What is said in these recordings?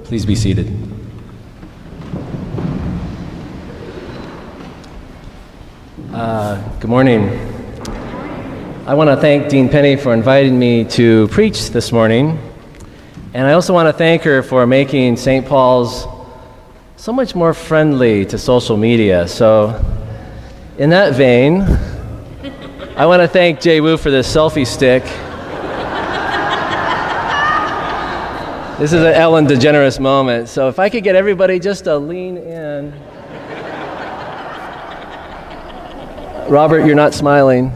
Please be seated. Good morning. I want to thank Dean Penny for inviting me to preach this morning. And I also want to thank her for making St. Paul's so much more friendly to social media. So in that vein, I want to thank Jay Wu for this selfie stick. This is an Ellen DeGeneres moment. So if I could get everybody just to lean in. Robert, you're not smiling.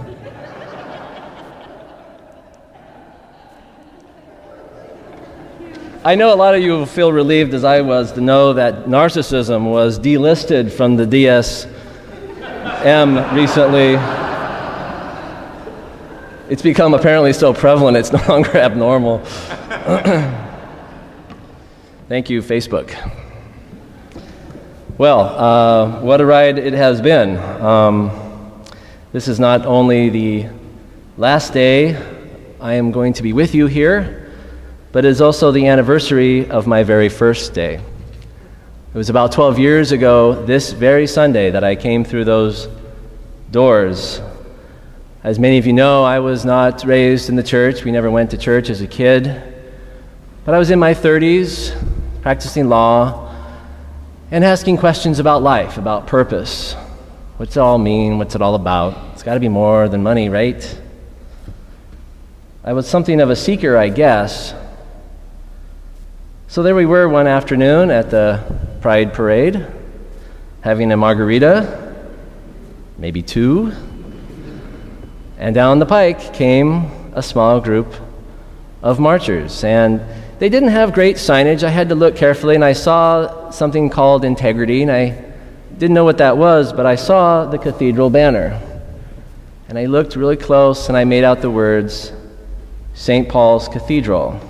I know a lot of you will feel relieved, as I was, to know that narcissism was delisted from the DSM recently. It's become apparently so prevalent, it's no longer abnormal. Thank you, Facebook. Well, what a ride it has been. This is not only the last day I am going to be with you here, but it is also the anniversary of my very first day. It was about 12 years ago, this very Sunday, that I came through those doors. As many of you know, I was not raised in the church. We never went to church as a kid. But I was in my 30s, practicing law, and asking questions about life, about purpose. What's it all mean? What's it all about? It's got to be more than money, right? I was something of a seeker, I guess. So there we were one afternoon at the Pride Parade, having a margarita, maybe two, and down the pike came a small group of marchers. And they didn't have great signage. I had to look carefully, and I saw something called integrity, and I didn't know what that was, but I saw the Cathedral banner. And I looked really close, and I made out the words, St. Paul's Cathedral.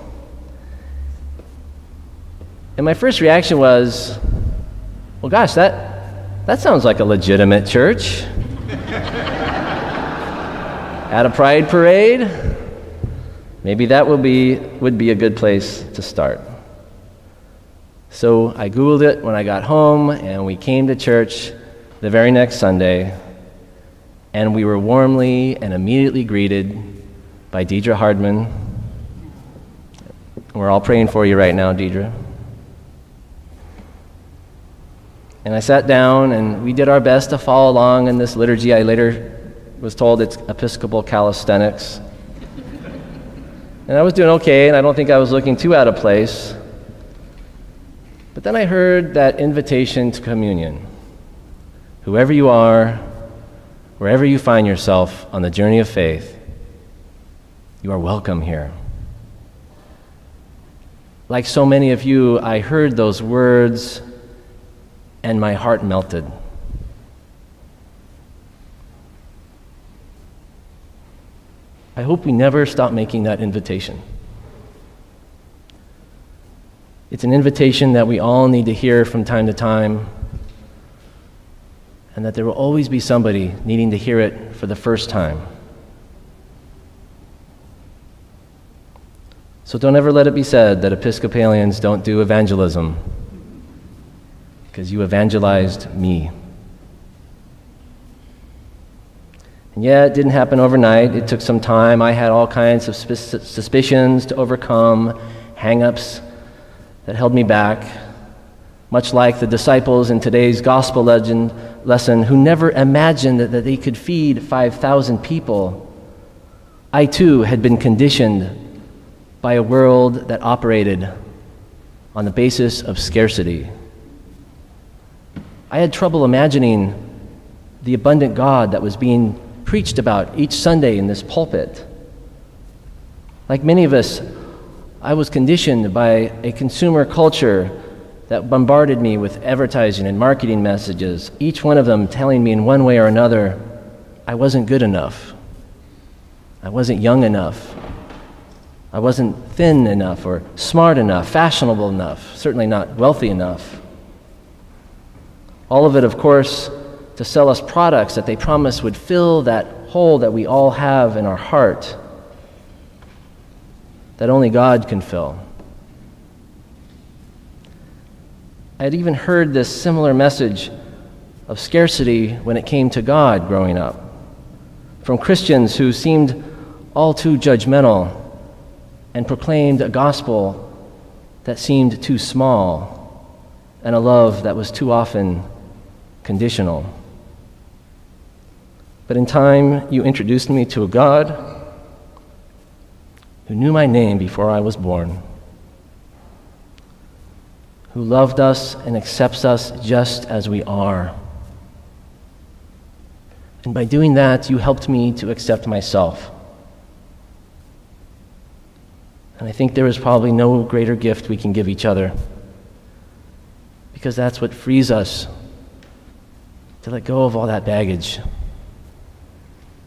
And my first reaction was, well, gosh, that sounds like a legitimate church. At a pride parade, maybe that would be a good place to start. So I Googled it when I got home, and we came to church the very next Sunday, and we were warmly and immediately greeted by Deidre Hardman. We're all praying for you right now, Deidre. And I sat down, and we did our best to follow along in this liturgy. I later was told it's Episcopal calisthenics. And I was doing okay, and I don't think I was looking too out of place. But then I heard that invitation to communion. Whoever you are, wherever you find yourself on the journey of faith, you are welcome here. Like so many of you, I heard those words, and my heart melted. I hope we never stop making that invitation. It's an invitation that we all need to hear from time to time, and that there will always be somebody needing to hear it for the first time. So don't ever let it be said that Episcopalians don't do evangelism, because you evangelized me. And yeah, it didn't happen overnight. It took some time. I had all kinds of suspicions to overcome, hang-ups that held me back, much like the disciples in today's gospel lesson who never imagined that they could feed 5,000 people. I too had been conditioned by a world that operated on the basis of scarcity. I had trouble imagining the abundant God that was being preached about each Sunday in this pulpit. Like many of us, I was conditioned by a consumer culture that bombarded me with advertising and marketing messages, each one of them telling me in one way or another, I wasn't good enough. I wasn't young enough. I wasn't thin enough or smart enough, fashionable enough, certainly not wealthy enough. All of it, of course, to sell us products that they promised would fill that hole that we all have in our heart that only God can fill. had even heard this similar message of scarcity when it came to God growing up, from Christians who seemed all too judgmental and proclaimed a gospel that seemed too small and a love that was too often conditional. But in time, you introduced me to a God who knew my name before I was born, who loved us and accepts us just as we are. And by doing that, you helped me to accept myself. And I think there is probably no greater gift we can give each other, because that's what frees us to let go of all that baggage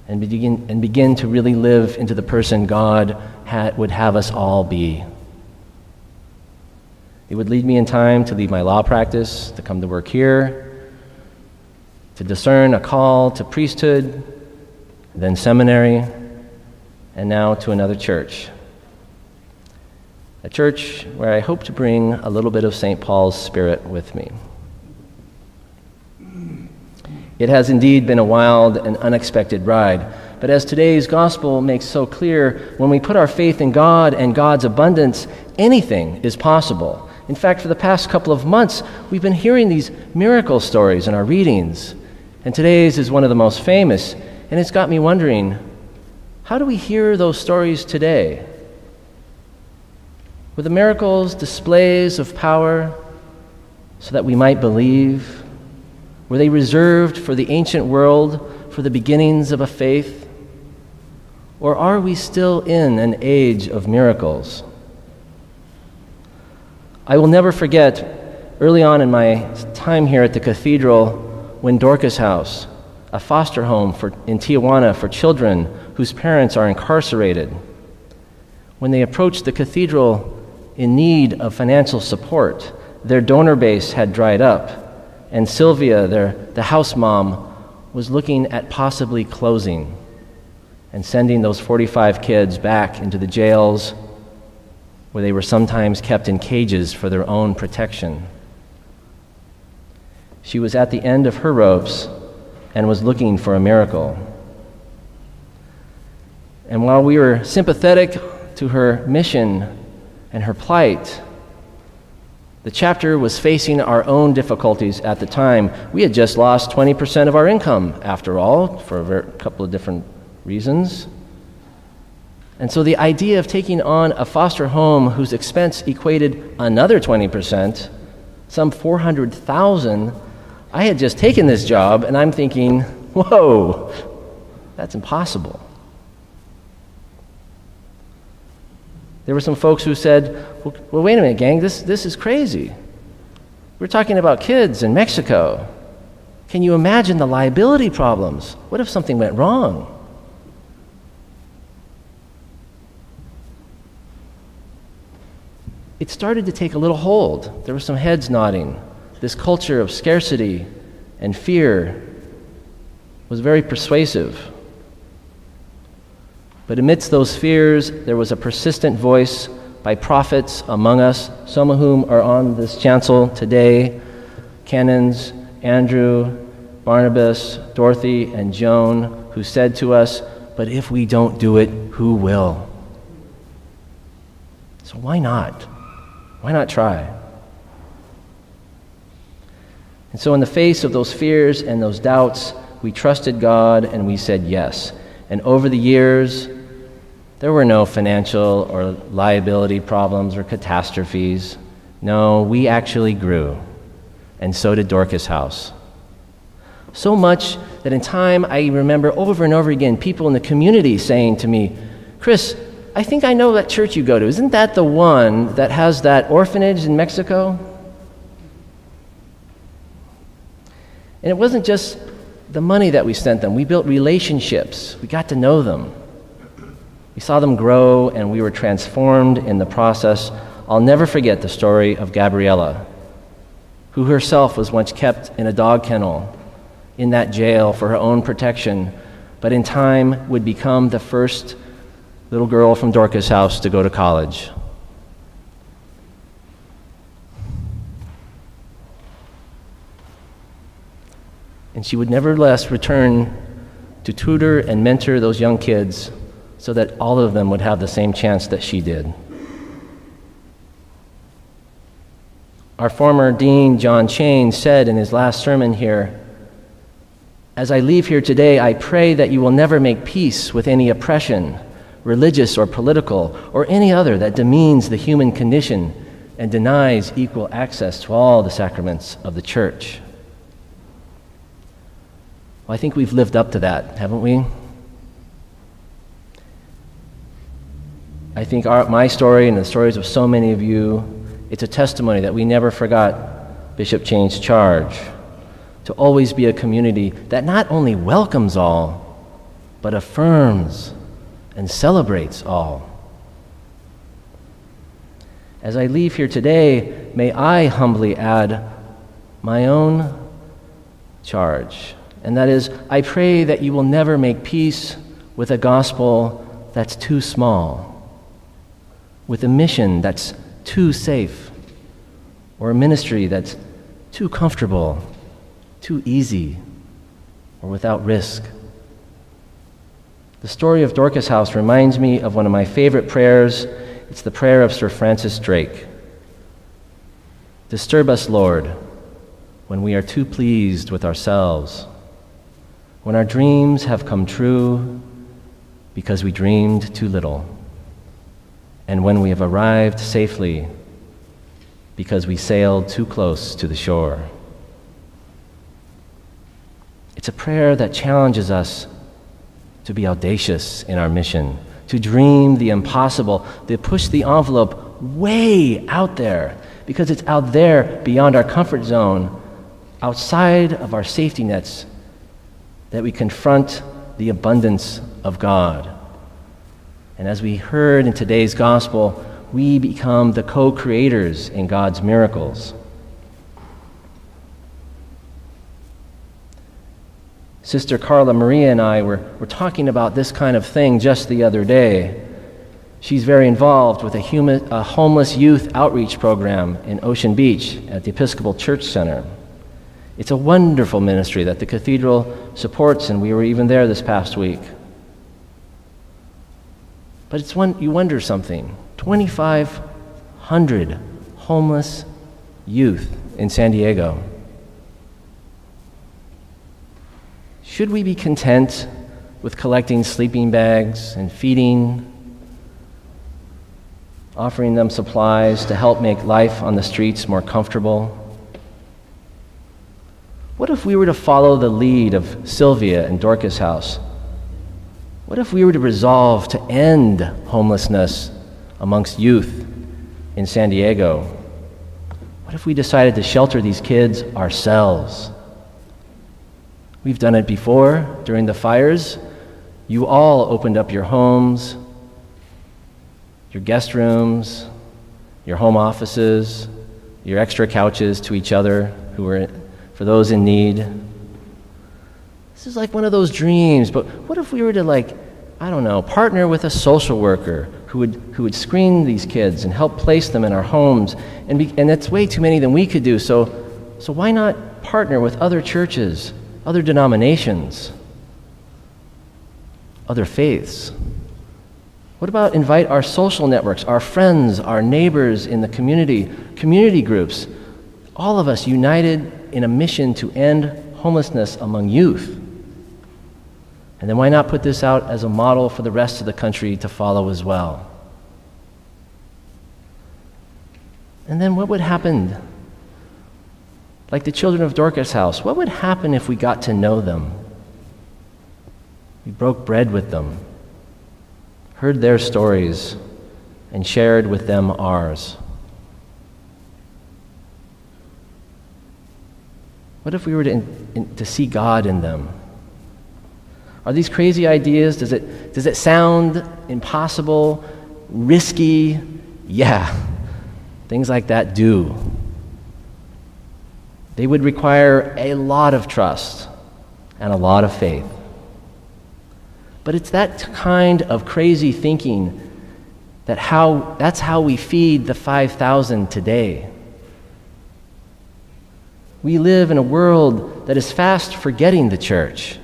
and begin to really live into the person God would have us all be. It would lead me in time to leave my law practice, to come to work here, to discern a call to priesthood, then seminary, and now to another church. A church where I hope to bring a little bit of St. Paul's spirit with me. It has indeed been a wild and unexpected ride, but as today's gospel makes so clear, when we put our faith in God and God's abundance, anything is possible. In fact, for the past couple of months, we've been hearing these miracle stories in our readings, and today's is one of the most famous, and it's got me wondering, how do we hear those stories today? Were the miracles displays of power so that we might believe? Were they reserved for the ancient world, for the beginnings of a faith? Or are we still in an age of miracles? I will never forget early on in my time here at the Cathedral when Dorcas House, a foster home in Tijuana for children whose parents are incarcerated, when they approached the Cathedral in need of financial support, their donor base had dried up, and Sylvia, the house mom, was looking at possibly closing and sending those 45 kids back into the jails where they were sometimes kept in cages for their own protection. She was at the end of her ropes and was looking for a miracle. And while we were sympathetic to her mission and her plight, the chapter was facing our own difficulties at the time. We had just lost 20% of our income, after all, for a couple of different reasons. And so the idea of taking on a foster home whose expense equated another 20%, some $400,000, I had just taken this job, and I'm thinking, whoa, that's impossible. There were some folks who said, well, wait a minute, gang, this is crazy. We're talking about kids in Mexico. Can you imagine the liability problems? What if something went wrong? It started to take a little hold. There were some heads nodding. This culture of scarcity and fear was very persuasive. But amidst those fears, there was a persistent voice by prophets among us, some of whom are on this chancel today, Canons, Andrew, Barnabas, Dorothy, and Joan, who said to us, but if we don't do it, who will? So why not? Why not try? And so in the face of those fears and those doubts, we trusted God and we said yes. And over the years, there were no financial or liability problems or catastrophes. No, we actually grew. And so did Dorcas House. So much that in time I remember over and over again people in the community saying to me, Chris, I think I know that church you go to. Isn't that the one that has that orphanage in Mexico? And it wasn't just the money that we sent them. We built relationships. We got to know them. We saw them grow, and we were transformed in the process. I'll never forget the story of Gabriella, who herself was once kept in a dog kennel in that jail for her own protection, but in time would become the first little girl from Dorcas House to go to college. And she would nevertheless return to tutor and mentor those young kids so that all of them would have the same chance that she did. Our former dean, John Chain, said in his last sermon here, "As I leave here today, I pray that you will never make peace with any oppression, religious or political, or any other that demeans the human condition and denies equal access to all the sacraments of the Church." Well, I think we've lived up to that, haven't we? I think my story and the stories of so many of you, it's a testimony that we never forgot Bishop Chain's charge to always be a community that not only welcomes all, but affirms and celebrates all. As I leave here today, may I humbly add my own charge, and that is, I pray that you will never make peace with a gospel that's too small, with a mission that's too safe, or a ministry that's too comfortable, too easy, or without risk. The story of Dorcas House reminds me of one of my favorite prayers. It's the prayer of Sir Francis Drake. "Disturb us, Lord, when we are too pleased with ourselves, when our dreams have come true because we dreamed too little, and when we have arrived safely because we sailed too close to the shore." It's a prayer that challenges us to be audacious in our mission, to dream the impossible, to push the envelope way out there, because it's out there beyond our comfort zone, outside of our safety nets, that we confront the abundance of God. And as we heard in today's gospel, we become the co-creators in God's miracles. Sister Carla Maria and I were talking about this kind of thing just the other day. She's very involved with a homeless youth outreach program in Ocean Beach at the Episcopal Church Center. It's a wonderful ministry that the Cathedral supports, and we were even there this past week. But you wonder something. 2,500 homeless youth in San Diego. Should we be content with collecting sleeping bags and feeding, offering them supplies to help make life on the streets more comfortable? What if we were to follow the lead of Sylvia and Dorcas House? What if we were to resolve to end homelessness amongst youth in San Diego? What if we decided to shelter these kids ourselves? We've done it before during the fires. You all opened up your homes, your guest rooms, your home offices, your extra couches to each other for those in need. This is like one of those dreams, but what if we were to partner with a social worker who would screen these kids and help place them in our homes? And that's way too many than we could do, so why not partner with other churches, other denominations, other faiths? What about invite our social networks, our friends, our neighbors in the community groups, all of us united in a mission to end homelessness among youth? And then why not put this out as a model for the rest of the country to follow as well? And then what would happen? Like the children of Dorcas House, what would happen if we got to know them? We broke bread with them, heard their stories, and shared with them ours. What if we were to see God in them? Are these crazy ideas? Does it sound impossible, risky? Yeah, things like that do. They would require a lot of trust and a lot of faith. But it's that kind of crazy thinking that's how we feed the 5,000 today. We live in a world that is fast forgetting the church.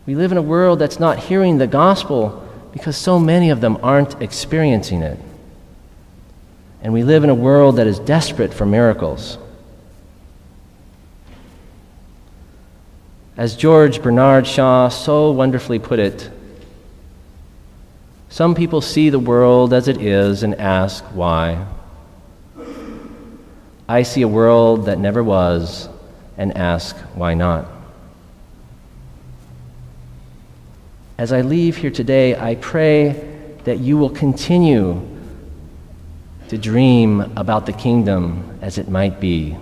We live in a world that's not hearing the gospel because so many of them aren't experiencing it. And we live in a world that is desperate for miracles. As George Bernard Shaw so wonderfully put it, some people see the world as it is and ask why. I see a world that never was and ask why not. As I leave here today, I pray that you will continue to dream about the kingdom as it might be,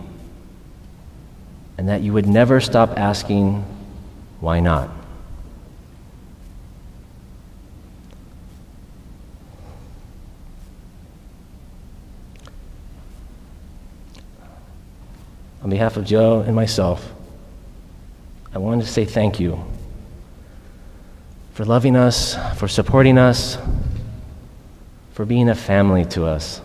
and that you would never stop asking, why not? On behalf of Joe and myself, I wanted to say thank you for loving us, for supporting us, for being a family to us.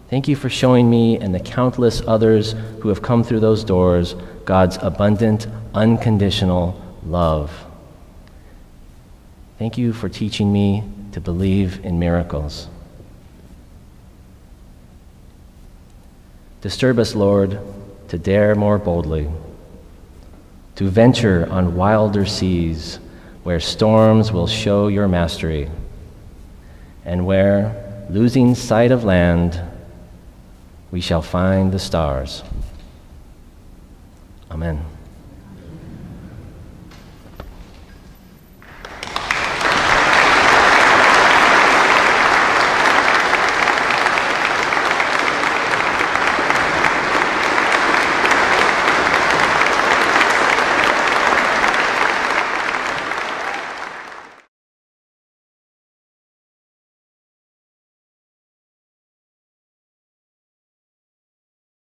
Thank you for showing me and the countless others who have come through those doors God's abundant, unconditional love. Thank you for teaching me to believe in miracles. Disturb us, Lord, to dare more boldly, to venture on wilder seas where storms will show your mastery, and where, losing sight of land, we shall find the stars. Amen.